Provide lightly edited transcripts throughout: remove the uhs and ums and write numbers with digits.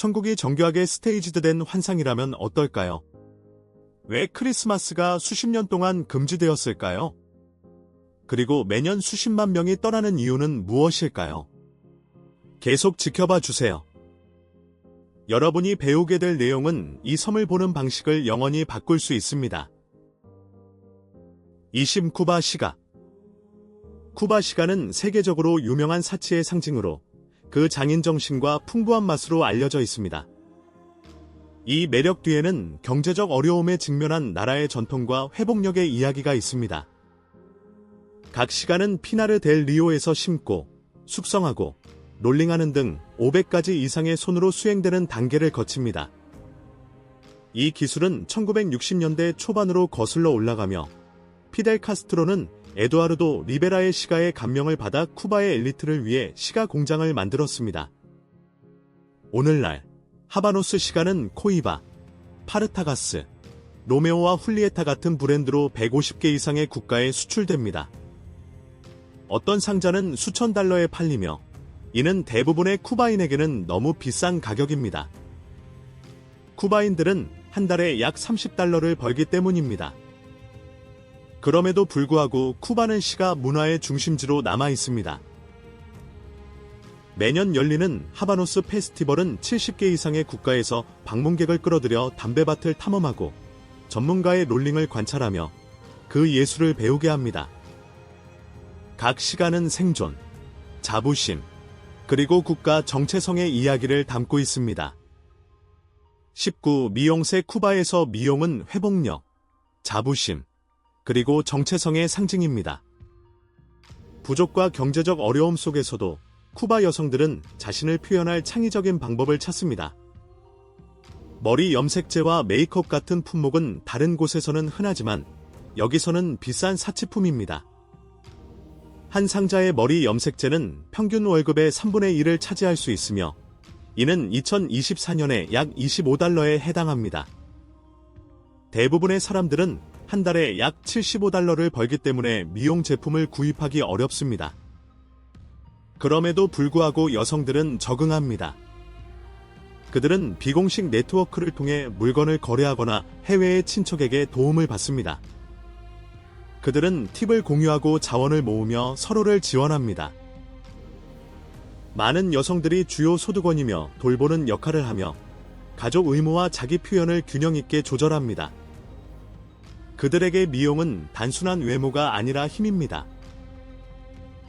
천국이 정교하게 스테이지드된 환상이라면 어떨까요? 왜 크리스마스가 수십 년 동안 금지되었을까요? 그리고 매년 수십만 명이 떠나는 이유는 무엇일까요? 계속 지켜봐 주세요. 여러분이 배우게 될 내용은 이 섬을 보는 방식을 영원히 바꿀 수 있습니다. 이심 쿠바 시가. 쿠바 시가는 세계적으로 유명한 사치의 상징으로 그 장인 정신과 풍부한 맛으로 알려져 있습니다. 이 매력 뒤에는 경제적 어려움에 직면한 나라의 전통과 회복력의 이야기가 있습니다. 각 시가는 피나르 델 리오에서 심고, 숙성하고, 롤링하는 등 500가지 이상의 손으로 수행되는 단계를 거칩니다. 이 기술은 1960년대 초반으로 거슬러 올라가며 피델 카스트로는 에두아르도 리베라의 시가의 감명을 받아 쿠바의 엘리트를 위해 시가 공장을 만들었습니다. 오늘날 하바노스 시가는 코이바, 파르타가스, 로메오와 훌리에타 같은 브랜드로 150개 이상의 국가에 수출됩니다. 어떤 상자는 수천 달러에 팔리며 이는 대부분의 쿠바인에게는 너무 비싼 가격입니다. 쿠바인들은 한 달에 약 30달러를 벌기 때문입니다. 그럼에도 불구하고 쿠바는 시가 문화의 중심지로 남아 있습니다. 매년 열리는 하바노스 페스티벌은 70개 이상의 국가에서 방문객을 끌어들여 담배밭을 탐험하고 전문가의 롤링을 관찰하며 그 예술을 배우게 합니다. 각 시가는 생존, 자부심, 그리고 국가 정체성의 이야기를 담고 있습니다. 19. 미용세 쿠바에서 미용은 회복력, 자부심, 그리고 정체성의 상징입니다. 부족과 경제적 어려움 속에서도 쿠바 여성들은 자신을 표현할 창의적인 방법을 찾습니다. 머리 염색제와 메이크업 같은 품목은 다른 곳에서는 흔하지만 여기서는 비싼 사치품입니다. 한 상자의 머리 염색제는 평균 월급의 3분의 1을 차지할 수 있으며 이는 2024년에 약 25달러에 해당합니다. 대부분의 사람들은 한 달에 약 75달러를 벌기 때문에 미용 제품을 구입하기 어렵습니다. 그럼에도 불구하고 여성들은 적응합니다. 그들은 비공식 네트워크를 통해 물건을 거래하거나 해외의 친척에게 도움을 받습니다. 그들은 팁을 공유하고 자원을 모으며 서로를 지원합니다. 많은 여성들이 주요 소득원이며 돌보는 역할을 하며 가족 의무와 자기 표현을 균형 있게 조절합니다. 그들에게 미용은 단순한 외모가 아니라 힘입니다.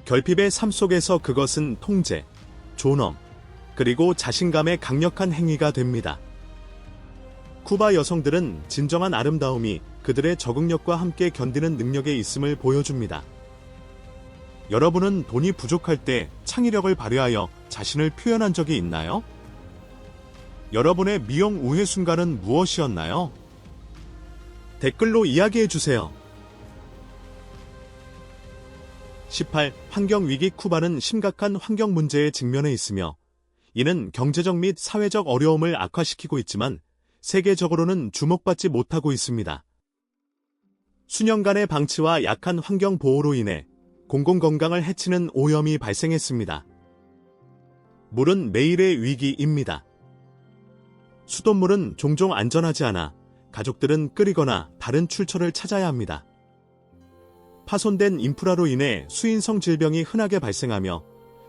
결핍의 삶 속에서 그것은 통제, 존엄, 그리고 자신감의 강력한 행위가 됩니다. 쿠바 여성들은 진정한 아름다움이 그들의 적응력과 함께 견디는 능력에 있음을 보여줍니다. 여러분은 돈이 부족할 때 창의력을 발휘하여 자신을 표현한 적이 있나요? 여러분의 미용 우회 순간은 무엇이었나요? 댓글로 이야기해주세요. 18. 환경위기. 쿠바는 심각한 환경 문제에 직면해 있으며 이는 경제적 및 사회적 어려움을 악화시키고 있지만 세계적으로는 주목받지 못하고 있습니다. 수년간의 방치와 약한 환경 보호로 인해 공공건강을 해치는 오염이 발생했습니다. 물은 매일의 위기입니다. 수돗물은 종종 안전하지 않아 가족들은 끓이거나 다른 출처를 찾아야 합니다. 파손된 인프라로 인해 수인성 질병이 흔하게 발생하며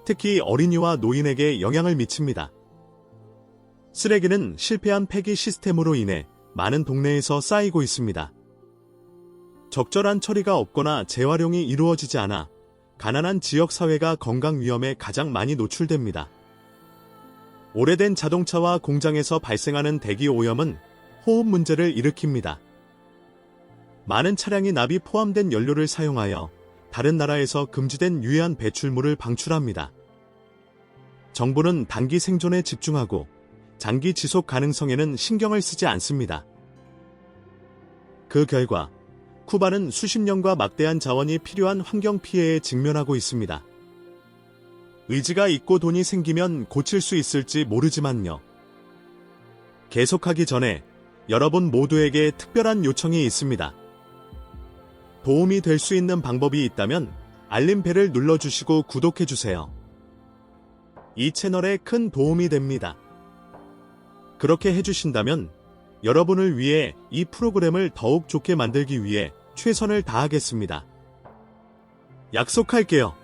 특히 어린이와 노인에게 영향을 미칩니다. 쓰레기는 실패한 폐기 시스템으로 인해 많은 동네에서 쌓이고 있습니다. 적절한 처리가 없거나 재활용이 이루어지지 않아 가난한 지역사회가 건강 위험에 가장 많이 노출됩니다. 오래된 자동차와 공장에서 발생하는 대기 오염은 호흡 문제를 일으킵니다. 많은 차량이 납이 포함된 연료를 사용하여 다른 나라에서 금지된 유해한 배출물을 방출합니다. 정부는 단기 생존에 집중하고 장기 지속 가능성에는 신경을 쓰지 않습니다. 그 결과 쿠바는 수십 년과 막대한 자원이 필요한 환경 피해에 직면하고 있습니다. 의지가 있고 돈이 생기면 고칠 수 있을지 모르지만요. 계속하기 전에 여러분 모두에게 특별한 요청이 있습니다. 도움이 될 수 있는 방법이 있다면 알림벨을 눌러주시고 구독해주세요. 이 채널에 큰 도움이 됩니다. 그렇게 해주신다면 여러분을 위해 이 프로그램을 더욱 좋게 만들기 위해 최선을 다하겠습니다. 약속할게요.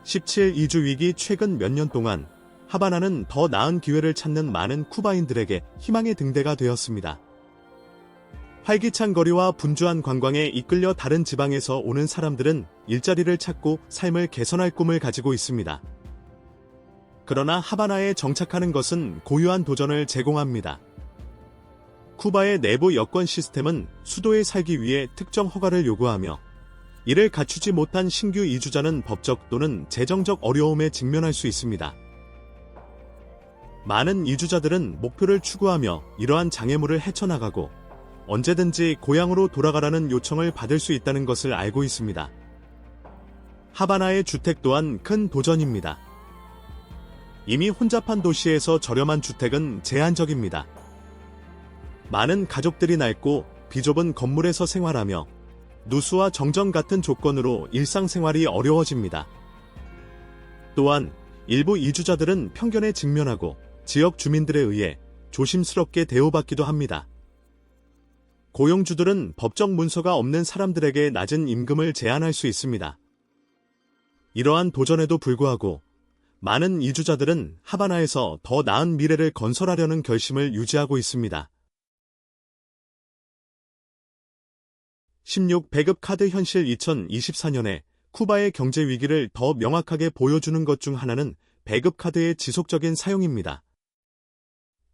17 이주 위기. 최근 몇 년 동안 하바나는 더 나은 기회를 찾는 많은 쿠바인들에게 희망의 등대가 되었습니다. 활기찬 거리와 분주한 관광에 이끌려 다른 지방에서 오는 사람들은 일자리를 찾고 삶을 개선할 꿈을 가지고 있습니다. 그러나 하바나에 정착하는 것은 고유한 도전을 제공합니다. 쿠바의 내부 여권 시스템은 수도에 살기 위해 특정 허가를 요구하며 이를 갖추지 못한 신규 이주자는 법적 또는 재정적 어려움에 직면할 수 있습니다. 많은 이주자들은 목표를 추구하며 이러한 장애물을 헤쳐나가고 언제든지 고향으로 돌아가라는 요청을 받을 수 있다는 것을 알고 있습니다. 하바나의 주택 또한 큰 도전입니다. 이미 혼잡한 도시에서 저렴한 주택은 제한적입니다. 많은 가족들이 낡고 비좁은 건물에서 생활하며 누수와 정전 같은 조건으로 일상생활이 어려워집니다. 또한 일부 이주자들은 편견에 직면하고 지역 주민들에 의해 조심스럽게 대우받기도 합니다. 고용주들은 법적 문서가 없는 사람들에게 낮은 임금을 제한할 수 있습니다. 이러한 도전에도 불구하고 많은 이주자들은 하바나에서 더 나은 미래를 건설하려는 결심을 유지하고 있습니다. 16. 배급 카드 현실. 2024년에 쿠바의 경제 위기를 더 명확하게 보여주는 것 중 하나는 배급 카드의 지속적인 사용입니다.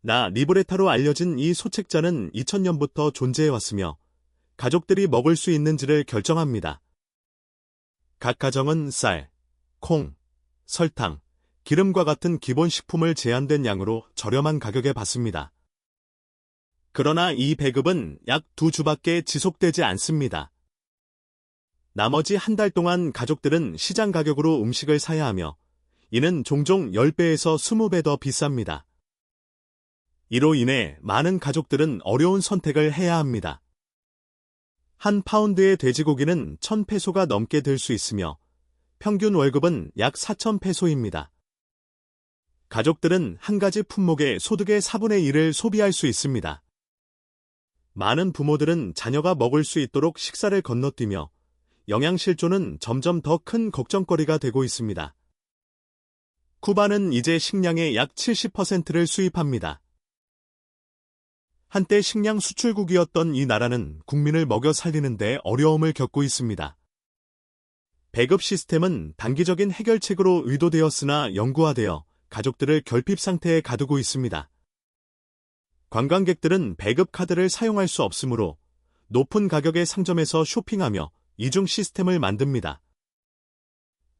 나 리브레타로 알려진 이 소책자는 2000년부터 존재해왔으며 가족들이 먹을 수 있는지를 결정합니다. 각 가정은 쌀, 콩, 설탕, 기름과 같은 기본 식품을 제한된 양으로 저렴한 가격에 받습니다. 그러나 이 배급은 약 2주밖에 지속되지 않습니다. 나머지 한 달 동안 가족들은 시장 가격으로 음식을 사야 하며 이는 종종 10배에서 20배 더 비쌉니다. 이로 인해 많은 가족들은 어려운 선택을 해야 합니다. 한 파운드의 돼지고기는 1000페소가 넘게 들 수 있으며 평균 월급은 약 4000페소입니다. 가족들은 한 가지 품목의 소득의 4분의 1을 소비할 수 있습니다. 많은 부모들은 자녀가 먹을 수 있도록 식사를 건너뛰며 영양실조는 점점 더 큰 걱정거리가 되고 있습니다. 쿠바는 이제 식량의 약 70%를 수입합니다. 한때 식량 수출국이었던 이 나라는 국민을 먹여 살리는 데 어려움을 겪고 있습니다. 배급 시스템은 단기적인 해결책으로 의도되었으나 영구화되어 가족들을 결핍 상태에 가두고 있습니다. 관광객들은 배급 카드를 사용할 수 없으므로 높은 가격의 상점에서 쇼핑하며 이중 시스템을 만듭니다.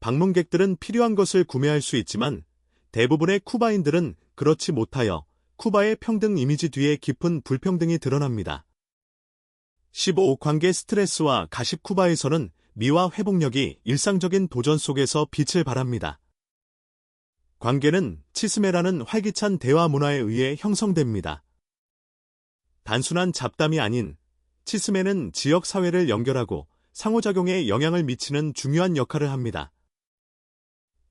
방문객들은 필요한 것을 구매할 수 있지만 대부분의 쿠바인들은 그렇지 못하여 쿠바의 평등 이미지 뒤에 깊은 불평등이 드러납니다. 15. 관계 스트레스와 가십. 쿠바에서는 미화 회복력이 일상적인 도전 속에서 빛을 발합니다. 관계는 치스메라는 활기찬 대화 문화에 의해 형성됩니다. 단순한 잡담이 아닌 치스메는 지역 사회를 연결하고 상호작용에 영향을 미치는 중요한 역할을 합니다.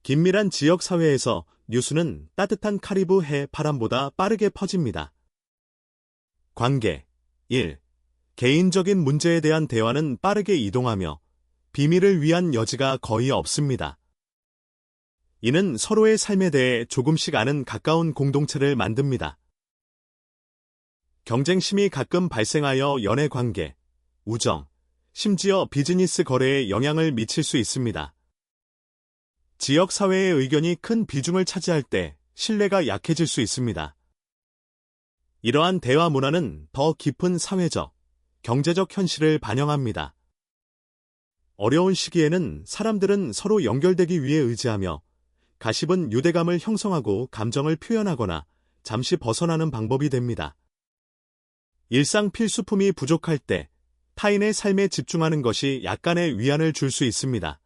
긴밀한 지역 사회에서 뉴스는 따뜻한 카리브 해 바람보다 빠르게 퍼집니다. 관계 1. 개인적인 문제에 대한 대화는 빠르게 이동하며 비밀을 위한 여지가 거의 없습니다. 이는 서로의 삶에 대해 조금씩 아는 가까운 공동체를 만듭니다. 경쟁심이 가끔 발생하여 연애 관계, 우정, 심지어 비즈니스 거래에 영향을 미칠 수 있습니다. 지역 사회의 의견이 큰 비중을 차지할 때 신뢰가 약해질 수 있습니다. 이러한 대화 문화는 더 깊은 사회적, 경제적 현실을 반영합니다. 어려운 시기에는 사람들은 서로 연결되기 위해 의지하며 가십은 유대감을 형성하고 감정을 표현하거나 잠시 벗어나는 방법이 됩니다. 일상 필수품이 부족할 때 타인의 삶에 집중하는 것이 약간의 위안을 줄 수 있습니다.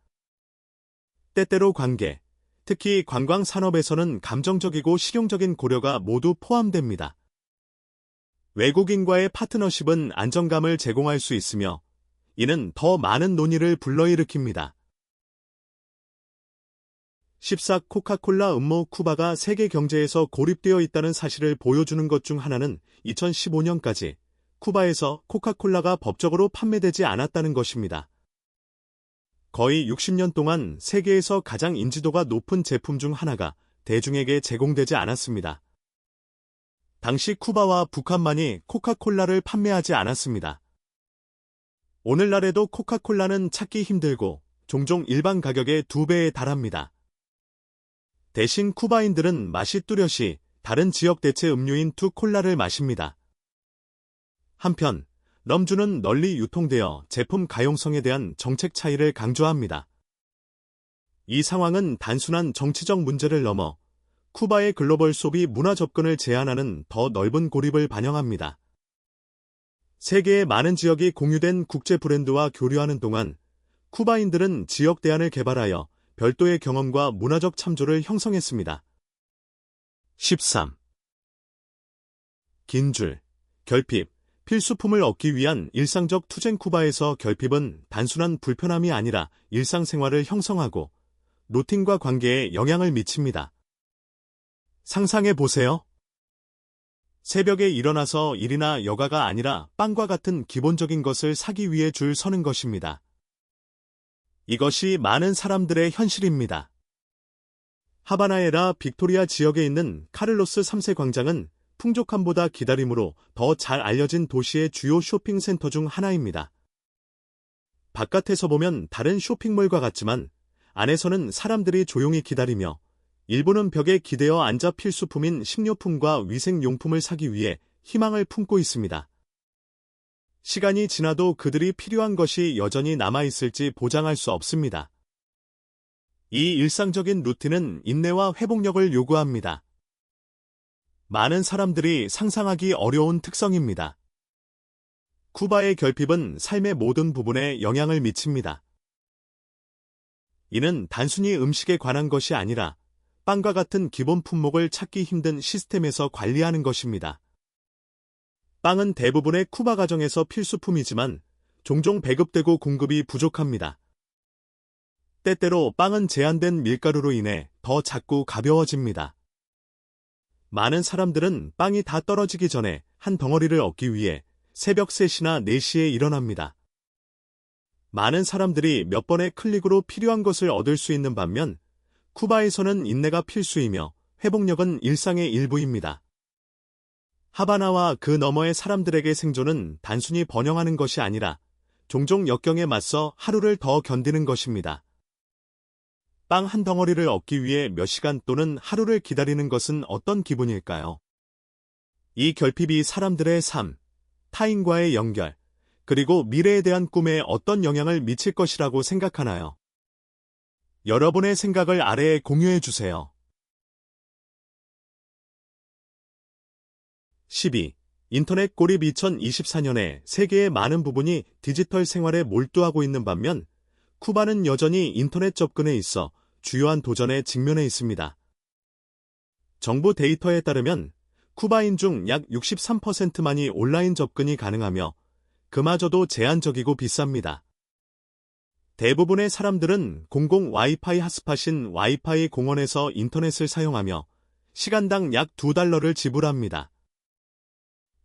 때때로 관계, 특히 관광 산업에서는 감정적이고 실용적인 고려가 모두 포함됩니다. 외국인과의 파트너십은 안정감을 제공할 수 있으며 이는 더 많은 논의를 불러일으킵니다. 14. 코카콜라 음모. 쿠바가 세계 경제에서 고립되어 있다는 사실을 보여주는 것 중 하나는 2015년까지 쿠바에서 코카콜라가 법적으로 판매되지 않았다는 것입니다. 거의 60년 동안 세계에서 가장 인지도가 높은 제품 중 하나가 대중에게 제공되지 않았습니다. 당시 쿠바와 북한만이 코카콜라를 판매하지 않았습니다. 오늘날에도 코카콜라는 찾기 힘들고 종종 일반 가격의 2배에 달합니다. 대신 쿠바인들은 맛이 뚜렷이 다른 지역 대체 음료인 투콜라를 마십니다. 한편 럼주는 널리 유통되어 제품 가용성에 대한 정책 차이를 강조합니다. 이 상황은 단순한 정치적 문제를 넘어 쿠바의 글로벌 소비 문화 접근을 제한하는 더 넓은 고립을 반영합니다. 세계의 많은 지역이 공유된 국제 브랜드와 교류하는 동안 쿠바인들은 지역 대안을 개발하여 별도의 경험과 문화적 참조를 형성했습니다. 13. 긴 줄, 결핍, 필수품을 얻기 위한 일상적 투쟁. 쿠바에서 결핍은 단순한 불편함이 아니라 일상생활을 형성하고 루틴과 관계에 영향을 미칩니다. 상상해 보세요. 새벽에 일어나서 일이나 여가가 아니라 빵과 같은 기본적인 것을 사기 위해 줄 서는 것입니다. 이것이 많은 사람들의 현실입니다. 하바나에라 빅토리아 지역에 있는 카를로스 3세 광장은 풍족함보다 기다림으로 더 잘 알려진 도시의 주요 쇼핑센터 중 하나입니다. 바깥에서 보면 다른 쇼핑몰과 같지만 안에서는 사람들이 조용히 기다리며 일부는 벽에 기대어 앉아 필수품인 식료품과 위생용품을 사기 위해 희망을 품고 있습니다. 시간이 지나도 그들이 필요한 것이 여전히 남아있을지 보장할 수 없습니다. 이 일상적인 루틴은 인내와 회복력을 요구합니다. 많은 사람들이 상상하기 어려운 특성입니다. 쿠바의 결핍은 삶의 모든 부분에 영향을 미칩니다. 이는 단순히 음식에 관한 것이 아니라 빵과 같은 기본 품목을 찾기 힘든 시스템에서 관리하는 것입니다. 빵은 대부분의 쿠바 가정에서 필수품이지만 종종 배급되고 공급이 부족합니다. 때때로 빵은 제한된 밀가루로 인해 더 작고 가벼워집니다. 많은 사람들은 빵이 다 떨어지기 전에 한 덩어리를 얻기 위해 새벽 3시나 4시에 일어납니다. 많은 사람들이 몇 번의 클릭으로 필요한 것을 얻을 수 있는 반면 쿠바에서는 인내가 필수이며 회복력은 일상의 일부입니다. 하바나와 그 너머의 사람들에게 생존은 단순히 번영하는 것이 아니라 종종 역경에 맞서 하루를 더 견디는 것입니다. 빵 한 덩어리를 얻기 위해 몇 시간 또는 하루를 기다리는 것은 어떤 기분일까요? 이 결핍이 사람들의 삶, 타인과의 연결, 그리고 미래에 대한 꿈에 어떤 영향을 미칠 것이라고 생각하나요? 여러분의 생각을 아래에 공유해 주세요. 12. 인터넷 고립. 2024년에 세계의 많은 부분이 디지털 생활에 몰두하고 있는 반면 쿠바는 여전히 인터넷 접근에 있어 주요한 도전에 직면해 있습니다. 정부 데이터에 따르면 쿠바인 중 약 63%만이 온라인 접근이 가능하며 그마저도 제한적이고 비쌉니다. 대부분의 사람들은 공공 와이파이 핫스팟인 와이파이 공원에서 인터넷을 사용하며 시간당 약 $2를 지불합니다.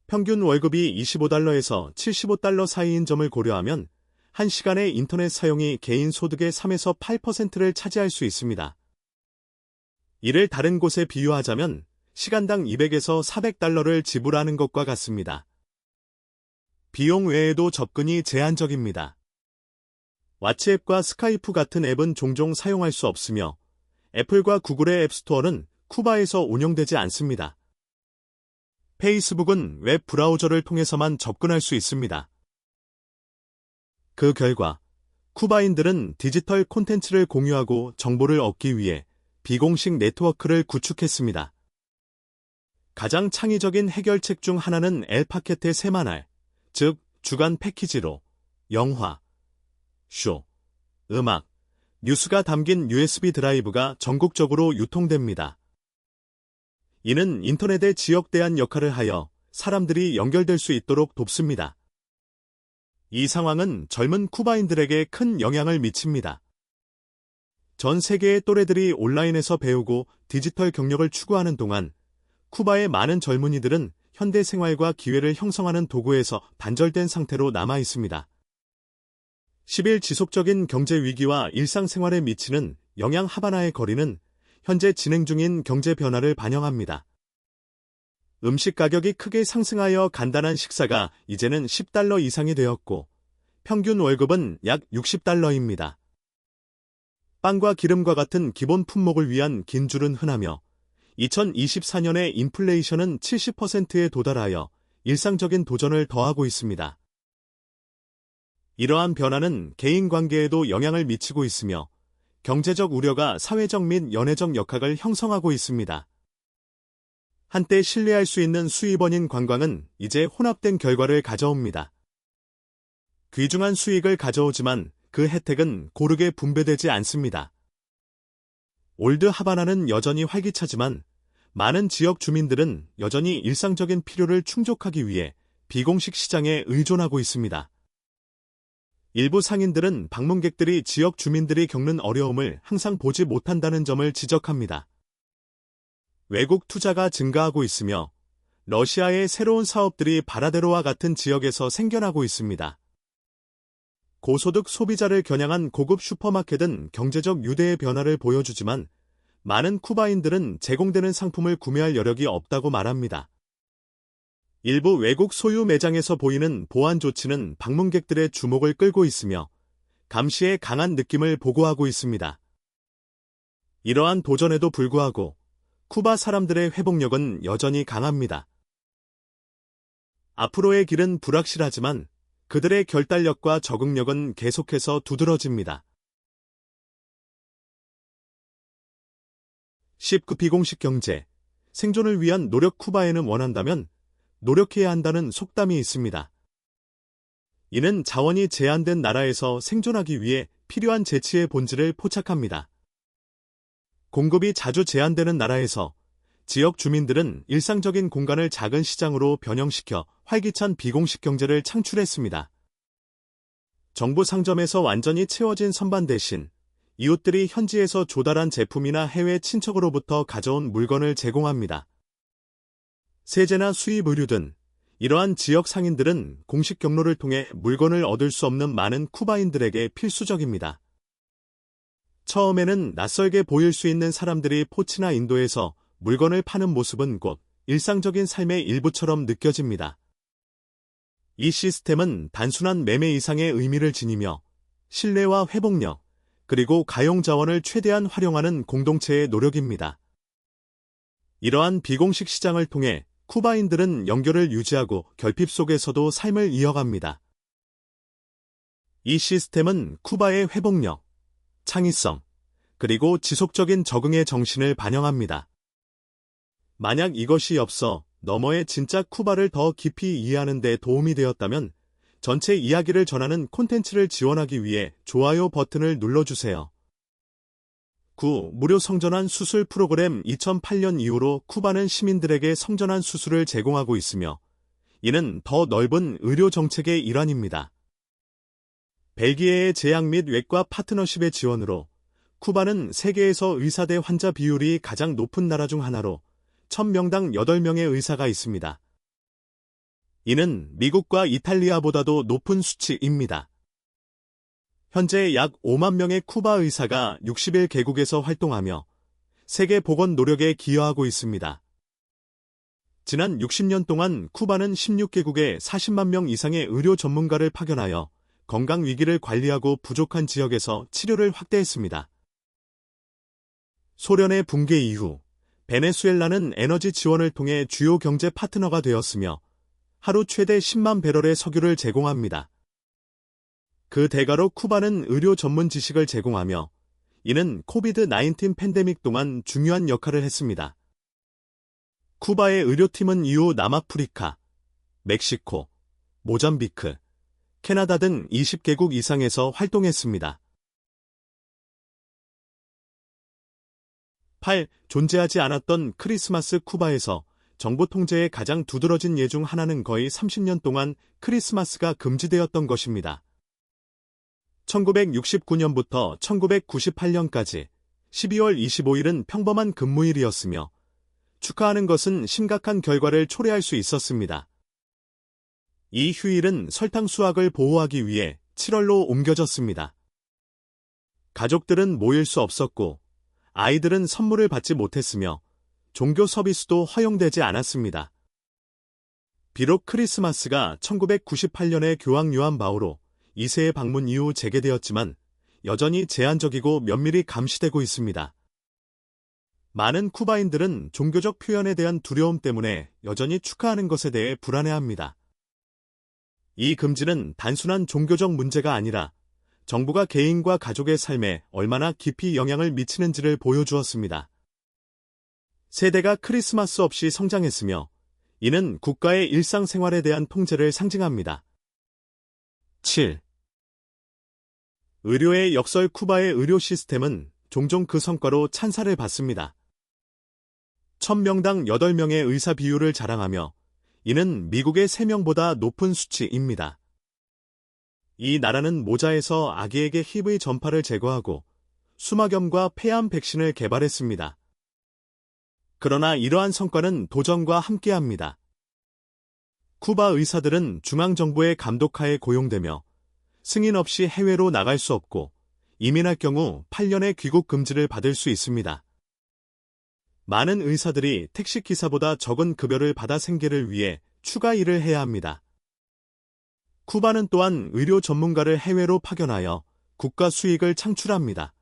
평균 월급이 $25에서 $75 사이인 점을 고려하면 1시간의 인터넷 사용이 개인 소득의 3에서 8%를 차지할 수 있습니다. 이를 다른 곳에 비유하자면 시간당 $200에서 $400를 지불하는 것과 같습니다. 비용 외에도 접근이 제한적입니다. 왓츠앱과 스카이프 같은 앱은 종종 사용할 수 없으며 애플과 구글의 앱스토어는 쿠바에서 운영되지 않습니다. 페이스북은 웹 브라우저를 통해서만 접근할 수 있습니다. 그 결과 쿠바인들은 디지털 콘텐츠를 공유하고 정보를 얻기 위해 비공식 네트워크를 구축했습니다. 가장 창의적인 해결책 중 하나는 엘파케테 세마날, 즉 주간 패키지로 영화, 쇼, 음악, 뉴스가 담긴 USB 드라이브가 전국적으로 유통됩니다. 이는 인터넷의 지역 대안 역할을 하여 사람들이 연결될 수 있도록 돕습니다. 이 상황은 젊은 쿠바인들에게 큰 영향을 미칩니다. 전 세계의 또래들이 온라인에서 배우고 디지털 경력을 추구하는 동안 쿠바의 많은 젊은이들은 현대 생활과 기회를 형성하는 도구에서 단절된 상태로 남아 있습니다. 10일 지속적인 경제 위기와 일상생활에 미치는 영향 하바나의 거리는 현재 진행 중인 경제 변화를 반영합니다. 음식 가격이 크게 상승하여 간단한 식사가 이제는 $10 이상이 되었고 평균 월급은 약 $60입니다. 빵과 기름과 같은 기본 품목을 위한 긴 줄은 흔하며 2024년에 인플레이션은 70%에 도달하여 일상적인 도전을 더하고 있습니다. 이러한 변화는 개인 관계에도 영향을 미치고 있으며 경제적 우려가 사회적 및 연애적 역학을 형성하고 있습니다. 한때 신뢰할 수 있는 수입원인 관광은 이제 혼합된 결과를 가져옵니다. 귀중한 수익을 가져오지만 그 혜택은 고르게 분배되지 않습니다. 올드 하바나는 여전히 활기차지만 많은 지역 주민들은 여전히 일상적인 필요를 충족하기 위해 비공식 시장에 의존하고 있습니다. 일부 상인들은 방문객들이 지역 주민들이 겪는 어려움을 항상 보지 못한다는 점을 지적합니다. 외국 투자가 증가하고 있으며 러시아의 새로운 사업들이 바라데로와 같은 지역에서 생겨나고 있습니다. 고소득 소비자를 겨냥한 고급 슈퍼마켓은 경제적 유대의 변화를 보여주지만 많은 쿠바인들은 제공되는 상품을 구매할 여력이 없다고 말합니다. 일부 외국 소유 매장에서 보이는 보안 조치는 방문객들의 주목을 끌고 있으며 감시의 강한 느낌을 보고하고 있습니다. 이러한 도전에도 불구하고 쿠바 사람들의 회복력은 여전히 강합니다. 앞으로의 길은 불확실하지만 그들의 결단력과 적응력은 계속해서 두드러집니다. 19 비공식 경제, 생존을 위한 노력. 쿠바에는 원한다면 노력해야 한다는 속담이 있습니다. 이는 자원이 제한된 나라에서 생존하기 위해 필요한 재치의 본질을 포착합니다. 공급이 자주 제한되는 나라에서 지역 주민들은 일상적인 공간을 작은 시장으로 변형시켜 활기찬 비공식 경제를 창출했습니다. 정부 상점에서 완전히 채워진 선반 대신 이웃들이 현지에서 조달한 제품이나 해외 친척으로부터 가져온 물건을 제공합니다. 세제나 수입 의류 등 이러한 지역 상인들은 공식 경로를 통해 물건을 얻을 수 없는 많은 쿠바인들에게 필수적입니다. 처음에는 낯설게 보일 수 있는 사람들이 포치나 인도에서 물건을 파는 모습은 곧 일상적인 삶의 일부처럼 느껴집니다. 이 시스템은 단순한 매매 이상의 의미를 지니며 신뢰와 회복력, 그리고 가용 자원을 최대한 활용하는 공동체의 노력입니다. 이러한 비공식 시장을 통해 쿠바인들은 연결을 유지하고 결핍 속에서도 삶을 이어갑니다. 이 시스템은 쿠바의 회복력, 창의성, 그리고 지속적인 적응의 정신을 반영합니다. 만약 이것이 앞서 너머의 진짜 쿠바를 더 깊이 이해하는 데 도움이 되었다면 전체 이야기를 전하는 콘텐츠를 지원하기 위해 좋아요 버튼을 눌러주세요. 9. 무료 성전환 수술 프로그램. 2008년 이후로 쿠바는 시민들에게 성전환 수술을 제공하고 있으며 이는 더 넓은 의료 정책의 일환입니다. 벨기에의 제약 및 외과 파트너십의 지원으로 쿠바는 세계에서 의사 대 환자 비율이 가장 높은 나라 중 하나로 1000명당 8명의 의사가 있습니다. 이는 미국과 이탈리아보다도 높은 수치입니다. 현재 약 5만 명의 쿠바 의사가 61개국에서 활동하며 세계 보건 노력에 기여하고 있습니다. 지난 60년 동안 쿠바는 16개국에 40만 명 이상의 의료 전문가를 파견하여 건강 위기를 관리하고 부족한 지역에서 치료를 확대했습니다. 소련의 붕괴 이후 베네수엘라는 에너지 지원을 통해 주요 경제 파트너가 되었으며 하루 최대 10만 배럴의 석유를 제공합니다. 그 대가로 쿠바는 의료 전문 지식을 제공하며 이는 코비드-19 팬데믹 동안 중요한 역할을 했습니다. 쿠바의 의료팀은 이후 남아프리카, 멕시코, 모잠비크, 캐나다 등 20개국 이상에서 활동했습니다. 8. 존재하지 않았던 크리스마스. 쿠바에서 정부 통제의 가장 두드러진 예 중 하나는 거의 30년 동안 크리스마스가 금지되었던 것입니다. 1969년부터 1998년까지 12월 25일은 평범한 근무일이었으며 축하하는 것은 심각한 결과를 초래할 수 있었습니다. 이 휴일은 설탕 수확을 보호하기 위해 7월로 옮겨졌습니다. 가족들은 모일 수 없었고 아이들은 선물을 받지 못했으며 종교 서비스도 허용되지 않았습니다. 비록 크리스마스가 1998년에 교황 요한 바오로 2세의 방문 이후 재개되었지만 여전히 제한적이고 면밀히 감시되고 있습니다. 많은 쿠바인들은 종교적 표현에 대한 두려움 때문에 여전히 축하하는 것에 대해 불안해합니다. 이 금지는 단순한 종교적 문제가 아니라 정부가 개인과 가족의 삶에 얼마나 깊이 영향을 미치는지를 보여주었습니다. 세대가 크리스마스 없이 성장했으며 이는 국가의 일상생활에 대한 통제를 상징합니다. 7. 의료의 역설. 쿠바의 의료 시스템은 종종 그 성과로 찬사를 받습니다. 1000명당 8명의 의사 비율을 자랑하며 이는 미국의 3명보다 높은 수치입니다. 이 나라는 모자에서 아기에게 HIV 전파를 제거하고 수막염과 폐암 백신을 개발했습니다. 그러나 이러한 성과는 도전과 함께합니다. 쿠바 의사들은 중앙정부의 감독하에 고용되며 승인 없이 해외로 나갈 수 없고 이민할 경우 8년의 귀국 금지를 받을 수 있습니다. 많은 의사들이 택시기사보다 적은 급여를 받아 생계를 위해 추가 일을 해야 합니다. 쿠바는 또한 의료 전문가를 해외로 파견하여 국가 수익을 창출합니다.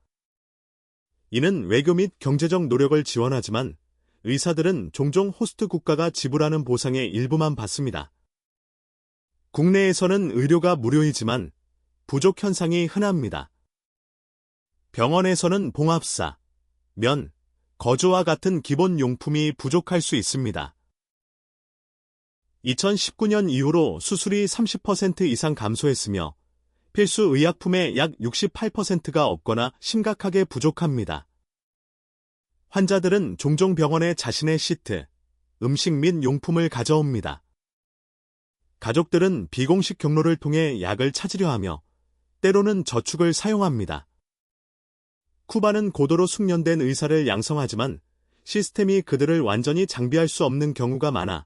이는 외교 및 경제적 노력을 지원하지만 의사들은 종종 호스트 국가가 지불하는 보상의 일부만 받습니다. 국내에서는 의료가 무료이지만 부족 현상이 흔합니다. 병원에서는 봉합사, 면, 거조와 같은 기본 용품이 부족할 수 있습니다. 2019년 이후로 수술이 30% 이상 감소했으며 필수 의약품의 약 68%가 없거나 심각하게 부족합니다. 환자들은 종종 병원에 자신의 시트, 음식 및 용품을 가져옵니다. 가족들은 비공식 경로를 통해 약을 찾으려 하며 때로는 저축을 사용합니다. 쿠바는 고도로 숙련된 의사를 양성하지만 시스템이 그들을 완전히 장비할 수 없는 경우가 많아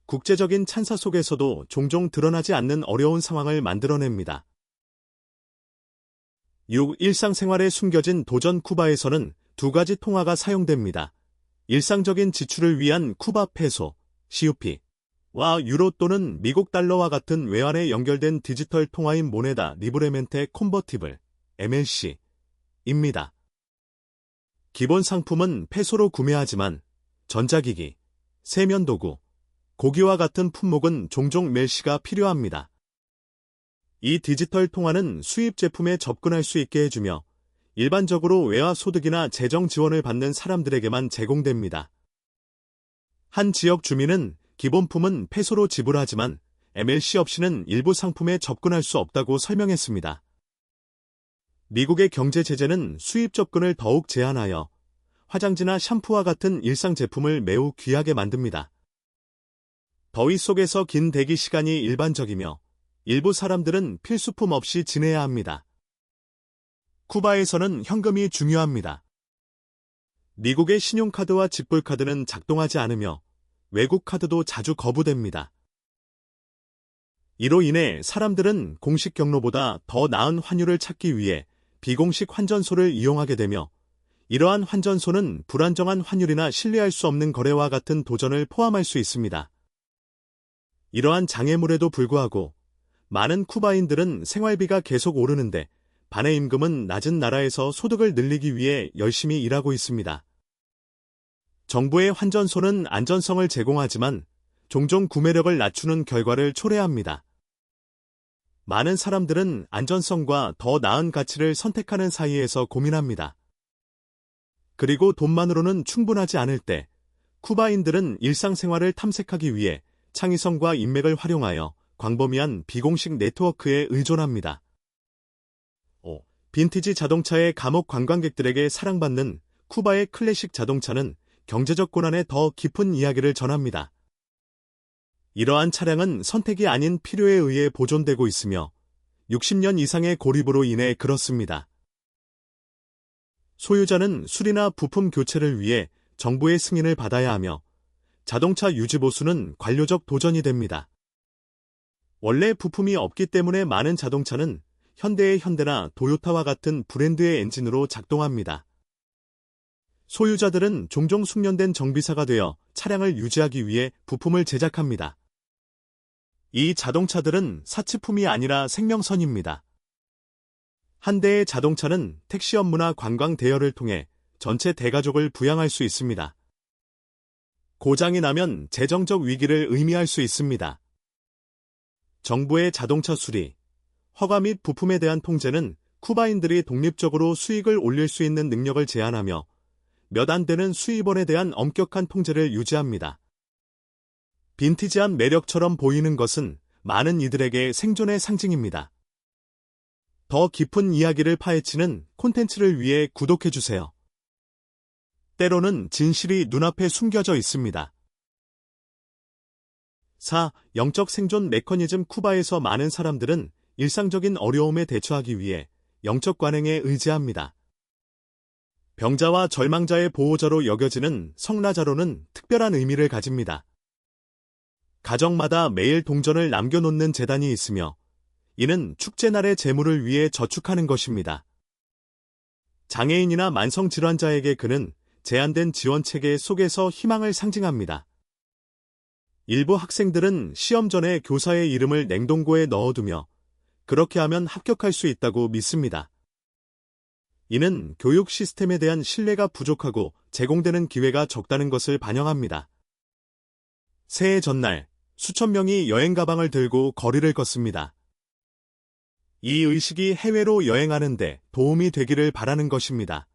국제적인 찬사 속에서도 종종 드러나지 않는 어려운 상황을 만들어냅니다. 6. 일상생활에 숨겨진 도전. 쿠바에서는 두 가지 통화가 사용됩니다. 일상적인 지출을 위한 쿠바 페소, CUP와 유로 또는 미국 달러와 같은 외환에 연결된 디지털 통화인 모네다 리브레멘테 콘버티블, MLC입니다. 기본 상품은 페소로 구매하지만 전자기기, 세면도구, 고기와 같은 품목은 종종 멜시가 필요합니다. 이 디지털 통화는 수입 제품에 접근할 수 있게 해주며 일반적으로 외화 소득이나 재정 지원을 받는 사람들에게만 제공됩니다. 한 지역 주민은 기본품은 페소로 지불하지만 MLC 없이는 일부 상품에 접근할 수 없다고 설명했습니다. 미국의 경제 제재는 수입 접근을 더욱 제한하여 화장지나 샴푸와 같은 일상 제품을 매우 귀하게 만듭니다. 더위 속에서 긴 대기 시간이 일반적이며 일부 사람들은 필수품 없이 지내야 합니다. 쿠바에서는 현금이 중요합니다. 미국의 신용카드와 직불카드는 작동하지 않으며 외국 카드도 자주 거부됩니다. 이로 인해 사람들은 공식 경로보다 더 나은 환율을 찾기 위해 비공식 환전소를 이용하게 되며 이러한 환전소는 불안정한 환율이나 신뢰할 수 없는 거래와 같은 도전을 포함할 수 있습니다. 이러한 장애물에도 불구하고 많은 쿠바인들은 생활비가 계속 오르는데 반의 임금은 낮은 나라에서 소득을 늘리기 위해 열심히 일하고 있습니다. 정부의 환전소는 안전성을 제공하지만 종종 구매력을 낮추는 결과를 초래합니다. 많은 사람들은 안전성과 더 나은 가치를 선택하는 사이에서 고민합니다. 그리고 돈만으로는 충분하지 않을 때 쿠바인들은 일상생활을 탐색하기 위해 창의성과 인맥을 활용하여 광범위한 비공식 네트워크에 의존합니다. 5. 빈티지 자동차의 감옥. 관광객들에게 사랑받는 쿠바의 클래식 자동차는 경제적 고난의 더 깊은 이야기를 전합니다. 이러한 차량은 선택이 아닌 필요에 의해 보존되고 있으며 60년 이상의 고립으로 인해 그렇습니다. 소유자는 수리나 부품 교체를 위해 정부의 승인을 받아야 하며 자동차 유지 보수는 관료적 도전이 됩니다. 원래 부품이 없기 때문에 많은 자동차는 현대의 현대나 도요타와 같은 브랜드의 엔진으로 작동합니다. 소유자들은 종종 숙련된 정비사가 되어 차량을 유지하기 위해 부품을 제작합니다. 이 자동차들은 사치품이 아니라 생명선입니다. 한 대의 자동차는 택시 업무나 관광 대여를 통해 전체 대가족을 부양할 수 있습니다. 고장이 나면 재정적 위기를 의미할 수 있습니다. 정부의 자동차 수리, 허가 및 부품에 대한 통제는 쿠바인들이 독립적으로 수익을 올릴 수 있는 능력을 제한하며 몇 안 되는 수입원에 대한 엄격한 통제를 유지합니다. 빈티지한 매력처럼 보이는 것은 많은 이들에게 생존의 상징입니다. 더 깊은 이야기를 파헤치는 콘텐츠를 위해 구독해주세요. 때로는 진실이 눈앞에 숨겨져 있습니다. 4. 영적 생존 메커니즘. 쿠바에서 많은 사람들은 일상적인 어려움에 대처하기 위해 영적 관행에 의지합니다. 병자와 절망자의 보호자로 여겨지는 성라자로는 특별한 의미를 가집니다. 가정마다 매일 동전을 남겨놓는 제단이 있으며 이는 축제날의 재물을 위해 저축하는 것입니다. 장애인이나 만성질환자에게 그는 제한된 지원체계 속에서 희망을 상징합니다. 일부 학생들은 시험 전에 교사의 이름을 냉동고에 넣어두며 그렇게 하면 합격할 수 있다고 믿습니다. 이는 교육 시스템에 대한 신뢰가 부족하고 제공되는 기회가 적다는 것을 반영합니다. 새해 전날 수천 명이 여행 가방을 들고 거리를 걷습니다. 이 의식이 해외로 여행하는 데 도움이 되기를 바라는 것입니다.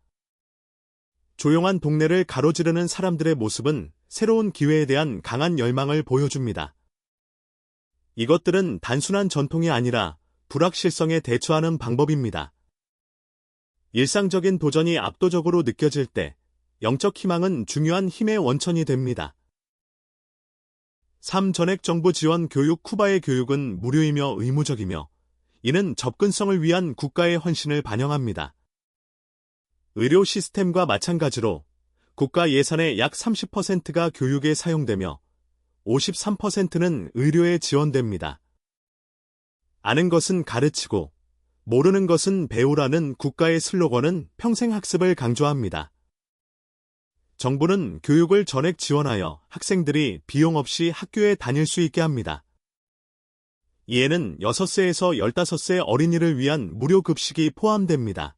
조용한 동네를 가로지르는 사람들의 모습은 새로운 기회에 대한 강한 열망을 보여줍니다. 이것들은 단순한 전통이 아니라 불확실성에 대처하는 방법입니다. 일상적인 도전이 압도적으로 느껴질 때 영적 희망은 중요한 힘의 원천이 됩니다. 3. 전액 정부 지원 교육. 쿠바의 교육은 무료이며 의무적이며 이는 접근성을 위한 국가의 헌신을 반영합니다. 의료 시스템과 마찬가지로 국가 예산의 약 30%가 교육에 사용되며 53%는 의료에 지원됩니다. 아는 것은 가르치고 모르는 것은 배우라는 국가의 슬로건은 평생 학습을 강조합니다. 정부는 교육을 전액 지원하여 학생들이 비용 없이 학교에 다닐 수 있게 합니다. 이에는 6세에서 15세 어린이를 위한 무료 급식이 포함됩니다.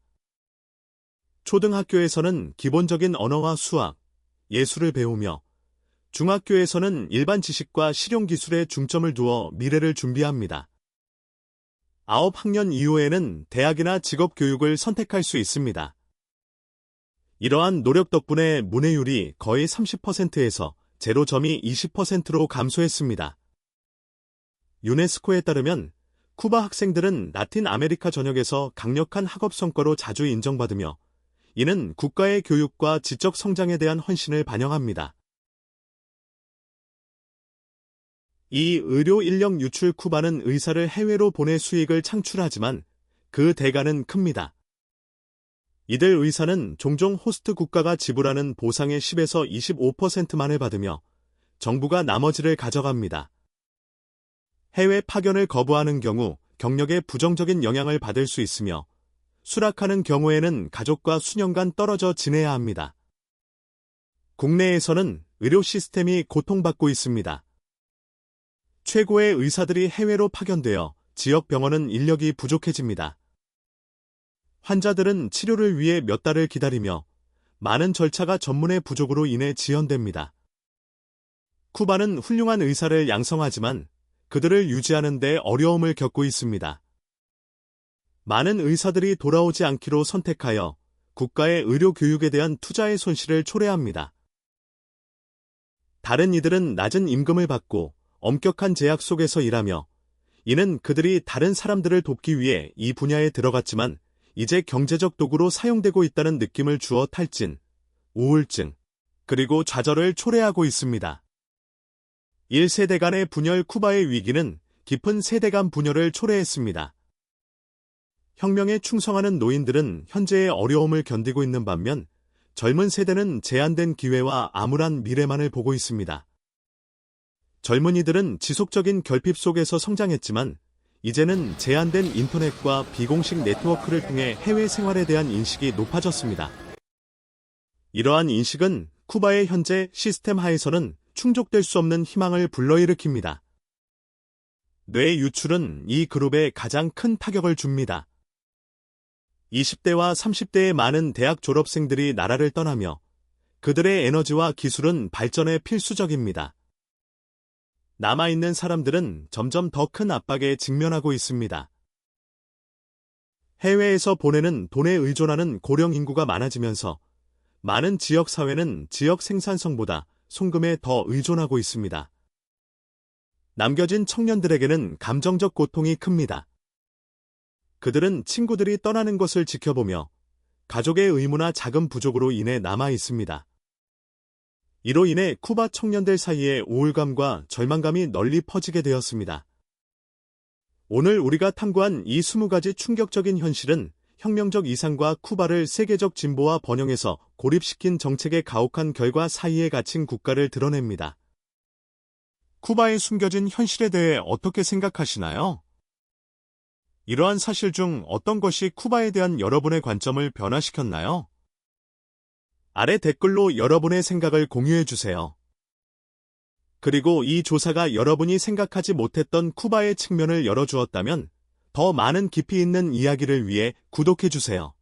초등학교에서는 기본적인 언어와 수학, 예술을 배우며 중학교에서는 일반 지식과 실용기술에 중점을 두어 미래를 준비합니다. 9학년 이후에는 대학이나 직업교육을 선택할 수 있습니다. 이러한 노력 덕분에 문해율이 거의 30%에서 제로점이 20%로 감소했습니다. 유네스코에 따르면 쿠바 학생들은 라틴 아메리카 전역에서 강력한 학업 성과로 자주 인정받으며 이는 국가의 교육과 지적 성장에 대한 헌신을 반영합니다. 이 의료 인력 유출. 쿠바는 의사를 해외로 보내 수익을 창출하지만 그 대가는 큽니다. 이들 의사는 종종 호스트 국가가 지불하는 보상의 10에서 25%만을 받으며 정부가 나머지를 가져갑니다. 해외 파견을 거부하는 경우 경력에 부정적인 영향을 받을 수 있으며 수락하는 경우에는 가족과 수년간 떨어져 지내야 합니다. 국내에서는 의료 시스템이 고통받고 있습니다. 최고의 의사들이 해외로 파견되어 지역 병원은 인력이 부족해집니다. 환자들은 치료를 위해 몇 달을 기다리며 많은 절차가 전문의 부족으로 인해 지연됩니다. 쿠바는 훌륭한 의사를 양성하지만 그들을 유지하는 데 어려움을 겪고 있습니다. 많은 의사들이 돌아오지 않기로 선택하여 국가의 의료 교육에 대한 투자의 손실을 초래합니다. 다른 이들은 낮은 임금을 받고 엄격한 제약 속에서 일하며 이는 그들이 다른 사람들을 돕기 위해 이 분야에 들어갔지만 이제 경제적 도구로 사용되고 있다는 느낌을 주어 탈진, 우울증, 그리고 좌절을 초래하고 있습니다. 1세대 간의 분열. 쿠바의 위기는 깊은 세대 간 분열을 초래했습니다. 혁명에 충성하는 노인들은 현재의 어려움을 견디고 있는 반면 젊은 세대는 제한된 기회와 암울한 미래만을 보고 있습니다. 젊은이들은 지속적인 결핍 속에서 성장했지만 이제는 제한된 인터넷과 비공식 네트워크를 통해 해외 생활에 대한 인식이 높아졌습니다. 이러한 인식은 쿠바의 현재 시스템 하에서는 충족될 수 없는 희망을 불러일으킵니다. 뇌 유출은 이 그룹에 가장 큰 타격을 줍니다. 20대와 30대의 많은 대학 졸업생들이 나라를 떠나며 그들의 에너지와 기술은 발전에 필수적입니다. 남아있는 사람들은 점점 더 큰 압박에 직면하고 있습니다. 해외에서 보내는 돈에 의존하는 고령 인구가 많아지면서 많은 지역 사회는 지역 생산성보다 송금에 더 의존하고 있습니다. 남겨진 청년들에게는 감정적 고통이 큽니다. 그들은 친구들이 떠나는 것을 지켜보며 가족의 의무나 자금 부족으로 인해 남아 있습니다. 이로 인해 쿠바 청년들 사이에 우울감과 절망감이 널리 퍼지게 되었습니다. 오늘 우리가 탐구한 이 20가지 충격적인 현실은 혁명적 이상과 쿠바를 세계적 진보와 번영에서 고립시킨 정책의 가혹한 결과 사이에 갇힌 국가를 드러냅니다. 쿠바에 숨겨진 현실에 대해 어떻게 생각하시나요? 이러한 사실 중 어떤 것이 쿠바에 대한 여러분의 관점을 변화시켰나요? 아래 댓글로 여러분의 생각을 공유해주세요. 그리고 이 조사가 여러분이 생각하지 못했던 쿠바의 측면을 열어주었다면 더 많은 깊이 있는 이야기를 위해 구독해주세요.